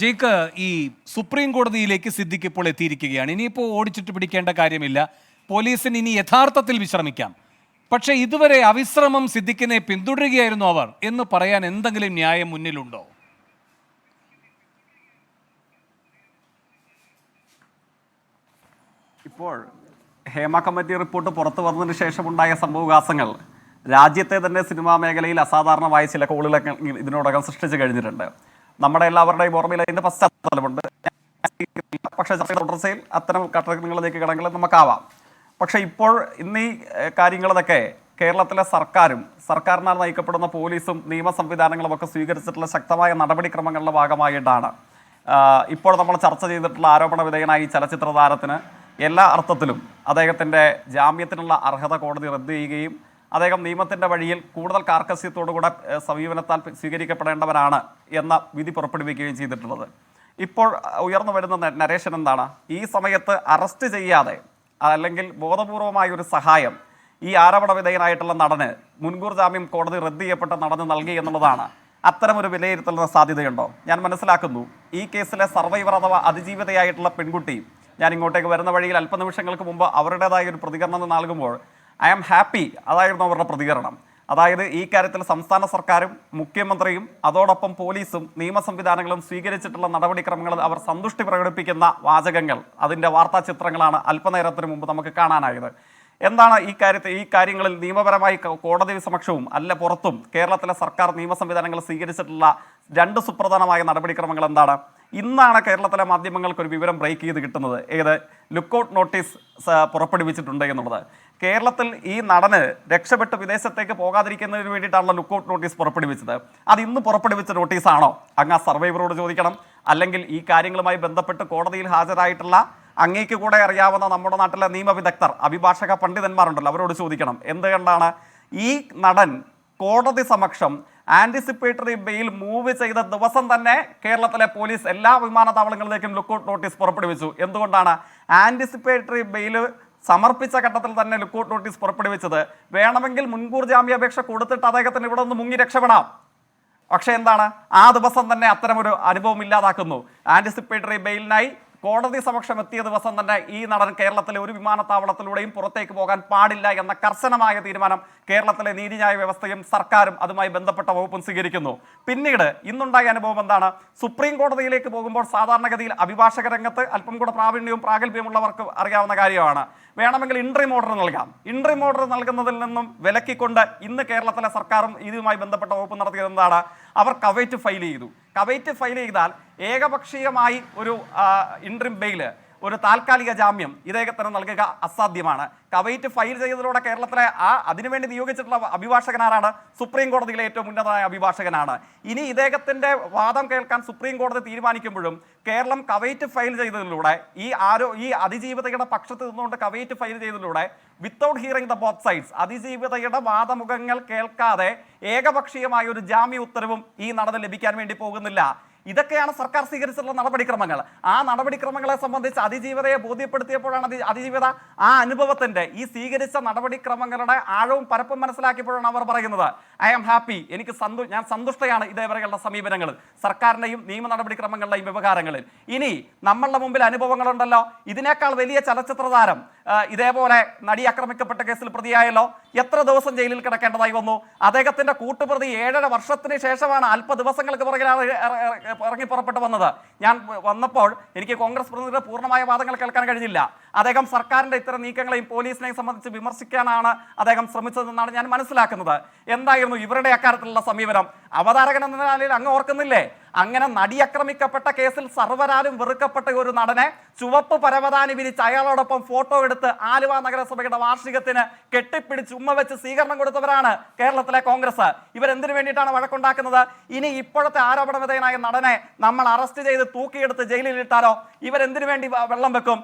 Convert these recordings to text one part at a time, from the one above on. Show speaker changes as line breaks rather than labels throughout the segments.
Jake ഈ supreme കോടതിയിലേക്ക് സിദ്ദിഖ് ഇപ്പോൾ എത്തിയിരിക്കുകയാണ്. ഇനിയിപ്പോൾ ഓടിച്ചിട്ട് പിടിക്കേണ്ട കാര്യമില്ല. പോലീസിന് ഇനി യഥാർത്ഥത്തിൽ വിശ്രമിക്കാം. പക്ഷേ ഇതുവരെ അവിശ്രമം സിദ്ദിഖിനെ പിന്തുടരുകയായിരുന്നു അവർ എന്ന് പറയാൻ എന്തെങ്കിലും ന്യായം മുന്നിലുണ്ടോ?
ഇപ്പോൾ ഹേമ കമ്മിറ്റി റിപ്പോർട്ട് പുറത്തു വന്നതിന് ശേഷമുണ്ടായ സംഭവവികാസങ്ങൾ രാജ്യത്തെ തന്നെ സിനിമാ മേഖലയിൽ അസാധാരണമായ ചില കോളുകളൊക്കെ ഇതിനോടകം സൃഷ്ടിച്ചു കഴിഞ്ഞിട്ടുണ്ട്. നമ്മുടെ എല്ലാവരുടെയും ഓർമ്മയിൽ അതിൻ്റെ പശ്ചാത്തലമുണ്ട്. പക്ഷേ തുടർച്ചയിൽ അത്തരം ഘട്ടങ്ങളിലേക്ക് കടങ്ങൾ നമുക്കാവാം. പക്ഷേ ഇപ്പോൾ ഇന്ന് ഈ കാര്യങ്ങളതൊക്കെ കേരളത്തിലെ സർക്കാരിനാൽ നയിക്കപ്പെടുന്ന പോലീസും നിയമ സംവിധാനങ്ങളും ഒക്കെ സ്വീകരിച്ചിട്ടുള്ള ശക്തമായ നടപടിക്രമങ്ങളുടെ ഭാഗമായിട്ടാണ് ഇപ്പോൾ നമ്മൾ ചർച്ച ചെയ്തിട്ടുള്ള ആരോപണ വിധേയനായി ചലച്ചിത്ര താരത്തിന് എല്ലാ അർത്ഥത്തിലും അദ്ദേഹത്തിൻ്റെ ജാമ്യത്തിനുള്ള അർഹത കോടതി റദ്ദ് ചെയ്യുകയും അദ്ദേഹം നിയമത്തിൻ്റെ വഴിയിൽ കൂടുതൽ കാർക്കശ്യത്തോടുകൂടെ സമീപനത്താൽ സ്വീകരിക്കപ്പെടേണ്ടവരാണ് എന്ന വിധി പുറപ്പെടുവിക്കുകയും ചെയ്തിട്ടുള്ളത്. ഇപ്പോൾ ഉയർന്നു വരുന്ന നരേഷൻ എന്താണ്? ഈ സമയത്ത് അറസ്റ്റ് ചെയ്യാതെ അല്ലെങ്കിൽ ബോധപൂർവമായ ഒരു സഹായം ഈ ആരോപണ വിധേയനായിട്ടുള്ള നടന് മുൻകൂർ ജാമ്യം കോടതി റദ്ദ് ചെയ്യപ്പെട്ട നടന് നൽകി എന്നുള്ളതാണ്. അത്തരമൊരു വിലയിരുത്തലിന് സാധ്യതയുണ്ടോ? ഞാൻ മനസ്സിലാക്കുന്നു ഈ കേസിലെ സർവൈവർ അഥവാ അതിജീവിതയായിട്ടുള്ള പെൺകുട്ടി ഞാൻ ഇങ്ങോട്ടേക്ക് വരുന്ന വഴിയിൽ അല്പനിമിഷങ്ങൾക്ക് മുമ്പ് അവരുടേതായ ഒരു പ്രതികരണം നൽകുമ്പോൾ ഐ ആം ഹാപ്പി അതായിരുന്നു അവരുടെ പ്രതികരണം. അതായത് ഈ കാര്യത്തിൽ സംസ്ഥാന സർക്കാരും മുഖ്യമന്ത്രിയും അതോടൊപ്പം പോലീസും നിയമ സംവിധാനങ്ങളും സ്വീകരിച്ചിട്ടുള്ള നടപടിക്രമങ്ങളിൽ അവർ സന്തുഷ്ടി പ്രകടിപ്പിക്കുന്ന വാചകങ്ങൾ, അതിൻ്റെ വാർത്താ ചിത്രങ്ങളാണ് അല്പനേരത്തിന് മുമ്പ് നമുക്ക് കാണാനായത്. എന്താണ് ഈ കാര്യങ്ങളിൽ നിയമപരമായി കോടതി സമക്ഷവും അല്ല പുറത്തും കേരളത്തിലെ സർക്കാർ നിയമ സംവിധാനങ്ങൾ സ്വീകരിച്ചിട്ടുള്ള രണ്ട് സുപ്രധാനമായ നടപടിക്രമങ്ങൾ എന്താണ്? ഇന്നാണ് കേരളത്തിലെ മാധ്യമങ്ങൾക്ക് ഒരു വിവരം ബ്രേക്ക് ചെയ്ത് കിട്ടുന്നത്. ലുക്കൗട്ട് നോട്ടീസ് പുറപ്പെടുവിച്ചിട്ടുണ്ട് എന്നുള്ളത്. കേരളത്തിൽ ഈ നടന് രക്ഷപ്പെട്ട് വിദേശത്തേക്ക് പോകാതിരിക്കുന്നതിന് വേണ്ടിയിട്ടാണല്ലോ ലുക്കൗട്ട് നോട്ടീസ് പുറപ്പെടുവിച്ചത്. അത് ഇന്ന് പുറപ്പെടുവിച്ച നോട്ടീസാണോ? അങ്ങ് ആ സർവൈവറോട് ചോദിക്കണം. അല്ലെങ്കിൽ ഈ കാര്യങ്ങളുമായി ബന്ധപ്പെട്ട് കോടതിയിൽ ഹാജരായിട്ടുള്ള അങ്ങേക്ക് കൂടെ അറിയാവുന്ന നമ്മുടെ നാട്ടിലെ നിയമവിദഗ്ധർ, അഭിഭാഷക പണ്ഡിതന്മാരുണ്ടല്ലോ, അവരോട് ചോദിക്കണം. എന്തുകൊണ്ടാണ് ഈ നടൻ കോടതി സമക്ഷം ആൻറ്റിസിപ്പേറ്ററി ബെയിൽ മൂവ് ചെയ്ത ദിവസം തന്നെ കേരളത്തിലെ പോലീസ് എല്ലാ വിമാനത്താവളങ്ങളിലേക്കും ലുക്കൗട്ട് നോട്ടീസ് പുറപ്പെടുവിച്ചു? എന്തുകൊണ്ടാണ് ആൻറ്റിസിപ്പേറ്ററി ബെയിൽ സമർപ്പിച്ച ഘട്ടത്തിൽ തന്നെ ലുക്കൗട്ട് നോട്ടീസ് പുറപ്പെടുവിച്ചത്? വേണമെങ്കിൽ മുൻകൂർ ജാമ്യാപേക്ഷ കൊടുത്തിട്ട് അദ്ദേഹത്തിന് ഇവിടെ നിന്ന് മുങ്ങി രക്ഷപ്പെടാം. പക്ഷേ എന്താണ്, ആ ദിവസം തന്നെ അത്തരമൊരു അനുഭവം ഇല്ലാതാക്കുന്നു. ആൻറ്റിസിപ്പേറ്ററി ബെയിലിനായി കോടതി സമക്ഷം എത്തിയ ദിവസം തന്നെ ഈ നടൻ കേരളത്തിലെ ഒരു വിമാനത്താവളത്തിലൂടെയും പുറത്തേക്ക് പോകാൻ പാടില്ല എന്ന കർശനമായ തീരുമാനം കേരളത്തിലെ നീതിന്യായ വ്യവസ്ഥയും സർക്കാരും അതുമായി ബന്ധപ്പെട്ട വകുപ്പും സ്വീകരിക്കുന്നു. പിന്നീട് ഇന്നുണ്ടായ അനുഭവം എന്താണ്? സുപ്രീം കോടതിയിലേക്ക് പോകുമ്പോൾ സാധാരണഗതിയിൽ അഭിഭാഷക രംഗത്ത് അല്പം കൂടെ പ്രാവീണ്യവും പ്രാഗൽഭ്യമുള്ളവർക്ക് അറിയാവുന്ന കാര്യമാണ്. വേണമെങ്കിൽ ഇൻട്രീം ഓർഡർ നൽകാം. ഇൻട്രീം ഓർഡർ നൽകുന്നതിൽ നിന്നും വിലക്കിക്കൊണ്ട് ഇന്ന് കേരളത്തിലെ സർക്കാരും ഇതുമായി ബന്ധപ്പെട്ട വകുപ്പ് നടത്തിയത് എന്താണ്? അവർ കവൈറ്റ് ഫയൽ ചെയ്തു. കവൈറ്റ് ഫയൽ ചെയ്താൽ ഏകപക്ഷീയമായി ഒരു ഇൻട്രീം ബെയിൽ, ഒരു താൽക്കാലിക ജാമ്യം ഇദ്ദേഹത്തിന് നൽകുക അസാധ്യമാണ്. കവൈറ്റ് ഫയൽ ചെയ്തതിലൂടെ കേരളത്തിലെ അതിനുവേണ്ടി നിയോഗിച്ചിട്ടുള്ള അഭിഭാഷകനാരാണ്? സുപ്രീം കോടതിയിലെ ഏറ്റവും ഉന്നതമായ അഭിഭാഷകനാണ്. ഇനി ഇദ്ദേഹത്തിൻ്റെ വാദം കേൾക്കാൻ സുപ്രീം കോടതി തീരുമാനിക്കുമ്പോഴും കേരളം കവൈറ്റ് ഫയൽ ചെയ്തതിലൂടെ ഈ അതിജീവിതയുടെ പക്ഷത്ത് നിന്നുകൊണ്ട് കവൈറ്റ് ഫയൽ ചെയ്തതിലൂടെ without hearing the both sides, അതിജീവിതയുടെ വാദമുഖങ്ങൾ കേൾക്കാതെ ഏകപക്ഷീയമായ ഒരു ജാമ്യ ഉത്തരവും ഈ നടന് ലഭിക്കാൻ വേണ്ടി പോകുന്നില്ല. ഇതൊക്കെയാണ് സർക്കാർ സ്വീകരിച്ചിട്ടുള്ള നടപടിക്രമങ്ങൾ. ആ നടപടിക്രമങ്ങളെ സംബന്ധിച്ച് അതിജീവിതയെ ബോധ്യപ്പെടുത്തിയപ്പോഴാണ് അതിജീവിത ആ അനുഭവത്തിൻ്റെ ഈ സ്വീകരിച്ച നടപടിക്രമങ്ങളുടെ ആഴവും പരപ്പും മനസ്സിലാക്കിയപ്പോഴാണ് അവർ പറയുന്നത് ഐ ആം ഹാപ്പി, ഞാൻ സന്തുഷ്ടയാണ് ഇതേവരെയുള്ള സമീപനങ്ങൾ, സർക്കാരിൻ്റെയും നിയമ നടപടിക്രമങ്ങളുടെയും വ്യവഹാരങ്ങളിൽ. ഇനി നമ്മളുടെ മുമ്പിൽ അനുഭവങ്ങളുണ്ടല്ലോ. ഇതിനേക്കാൾ വലിയ ചലച്ചിത്ര താരം ഇതേപോലെ നടി ആക്രമിക്കപ്പെട്ട കേസിൽ പ്രതിയായല്ലോ. എത്ര ദിവസം ജയിലിൽ കിടക്കേണ്ടതായി വന്നു? അദ്ദേഹത്തിന്റെ കൂട്ടുപ്രതി 7.5 വർഷത്തിന് ശേഷമാണ്, അല്പ ദിവസങ്ങൾക്ക് പുറകിലാണ് ഇറങ്ങി പുറപ്പെട്ടു വന്നത്. ഞാൻ വന്നപ്പോൾ എനിക്ക് കോൺഗ്രസ് പ്രതിനിധിയുടെ പൂർണ്ണമായ വാദങ്ങൾ കേൾക്കാൻ കഴിഞ്ഞില്ല. അദ്ദേഹം സർക്കാരിന്റെ ഇത്തരം നീക്കങ്ങളെയും പോലീസിനെയും സംബന്ധിച്ച് വിമർശിക്കാനാണ് അദ്ദേഹം ശ്രമിച്ചതെന്നാണ് ഞാൻ മനസ്സിലാക്കുന്നത്. എന്തായിരുന്നു ഇവരുടെ അക്കാര്യത്തിലുള്ള സമീപനം? അവതാരകൻ എന്ന നിലയിൽ അങ്ങ് ഓർക്കുന്നില്ലേ? അങ്ങനെ നടി ആക്രമിക്കപ്പെട്ട കേസിൽ സർവരാലും വെറുക്കപ്പെട്ട ഒരു നടനെ ചുവപ്പ് പരവതാനി വിരിച്ച് അയാളോടൊപ്പം ഫോട്ടോ എടുത്ത് ആലുവ നഗരസഭയുടെ വാർഷികത്തിന് കെട്ടിപ്പിടിച്ച് ഉമ്മ വെച്ച് സ്വീകരണം കൊടുത്തവരാണ് കേരളത്തിലെ കോൺഗ്രസ്. ഇവരെന്തിനു വേണ്ടിയിട്ടാണ് വഴക്കുണ്ടാക്കുന്നത്? ഇനി ഇപ്പോഴത്തെ ആരോപണ വിധേയനായ നടനെ നമ്മൾ അറസ്റ്റ് ചെയ്ത് തൂക്കിയെടുത്ത് ജയിലിൽ ഇട്ടാലോ ഇവരെന്തിനു വേണ്ടി വെള്ളം വെക്കും?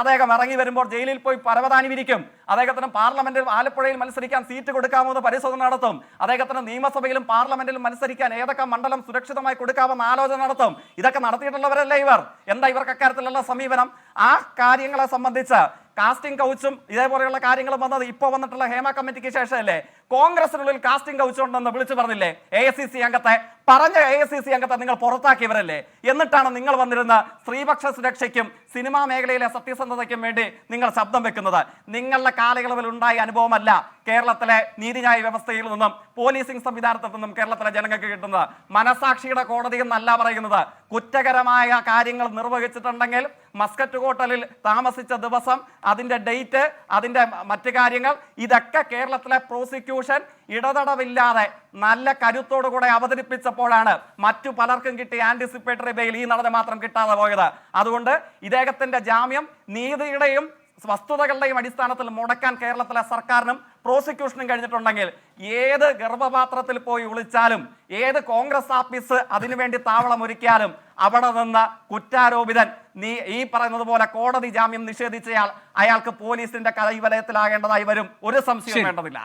അദ്ദേഹം ഇറങ്ങി വരുമ്പോൾ ജയിലിൽ പോയി പരവതാനി വിരിക്കും. അദ്ദേഹത്തിന് പാർലമെന്റിൽ ആലപ്പുഴയിൽ മത്സരിക്കാൻ സീറ്റ് കൊടുക്കാമോ എന്ന് പരിശോധന നടത്തും. അദ്ദേഹത്തിന് നിയമസഭയിലും പാർലമെന്റിലും മത്സരിക്കാൻ ഏതൊക്കെ മണ്ഡലം സുരക്ഷിതമായി കൊടുക്കാമെന്ന് ആലോചന നടത്തും. ഇതൊക്കെ നടത്തിയിട്ടുള്ളവരല്ലേ ഇവർ? എന്താ ഇവർക്ക് അക്കാര്യത്തിലുള്ള സമീപനം? ആ കാര്യങ്ങളെ സംബന്ധിച്ച് കാസ്റ്റിംഗ് കൗച്ചും ഇതേപോലെയുള്ള കാര്യങ്ങളും വന്നത് ഇപ്പോൾ വന്നിട്ടുള്ള ഹേമ കമ്മിറ്റിക്ക് ശേഷമല്ലേ? കോൺഗ്രസിനുള്ളിൽ കാസ്റ്റിംഗ് കൗച്ച് ഉണ്ടെന്ന് വിളിച്ചു പറഞ്ഞില്ലേ AICC അംഗത്തെ? പറഞ്ഞ AICC അംഗത്തെ നിങ്ങൾ പുറത്താക്കിയവരല്ലേ? എന്നിട്ടാണ് നിങ്ങൾ വന്നിരുന്ന സ്ത്രീപക്ഷ സുരക്ഷയ്ക്കും സിനിമാ മേഖലയിലെ സത്യസന്ധതയ്ക്കും വേണ്ടി നിങ്ങൾ ശബ്ദം വെക്കുന്നത്. നിങ്ങളുടെ കാലയളവിൽ ഉണ്ടായ അനുഭവമല്ല കേരളത്തിലെ നീതിന്യായ വ്യവസ്ഥയിൽ നിന്നും പോലീസിംഗ് സംവിധാനത്തിൽ നിന്നും കേരളത്തിലെ ജനങ്ങൾക്ക് കിട്ടുന്നത്. മനസാക്ഷിയുടെ കോടതി എന്നല്ല പറയുന്നത്. കുറ്റകരമായ കാര്യങ്ങൾ നിർവഹിച്ചിട്ടുണ്ടെങ്കിൽ മസ്കറ്റ് ഹോട്ടലിൽ താമസിച്ച ദിവസം, അതിന്റെ ഡേറ്റ്, അതിന്റെ മറ്റു കാര്യങ്ങൾ, ഇതൊക്കെ കേരളത്തിലെ പ്രോസിക്യൂഷൻ ഇടതടവില്ലാതെ നല്ല കരുത്തോടുകൂടെ അവതരിപ്പിച്ചപ്പോഴാണ് മറ്റു പലർക്കും കിട്ടിയ ആന്റിസിപ്പേറ്ററി ബെയിൽ ഈ നടന് മാത്രം കിട്ടാതെ പോയത്. അതുകൊണ്ട് ഇദ്ദേഹത്തിന്റെ ജാമ്യം നീതിയുടെയും വസ്തുതകളുടെയും അടിസ്ഥാനത്തിൽ മുടക്കാൻ കേരളത്തിലെ സർക്കാരിനും പ്രോസിക്യൂഷനും കഴിഞ്ഞിട്ടുണ്ടെങ്കിൽ ഏത് ഗർഭപാത്രത്തിൽ പോയി വിളിച്ചാലും, ഏത് കോൺഗ്രസ് ആഫീസ് അതിനുവേണ്ടി താവളം ഒരുക്കിയാലും അവിടെ നിന്ന് കുറ്റാരോപിതൻ ഈ പറയുന്നത് പോലെ കോടതി ജാമ്യം നിഷേധിച്ചയാൾ അയാൾക്ക് പോലീസിന്റെ കൈവലയത്തിലാകേണ്ടതായി വരും. ഒരു സംശയവും വേണ്ടതില്ല.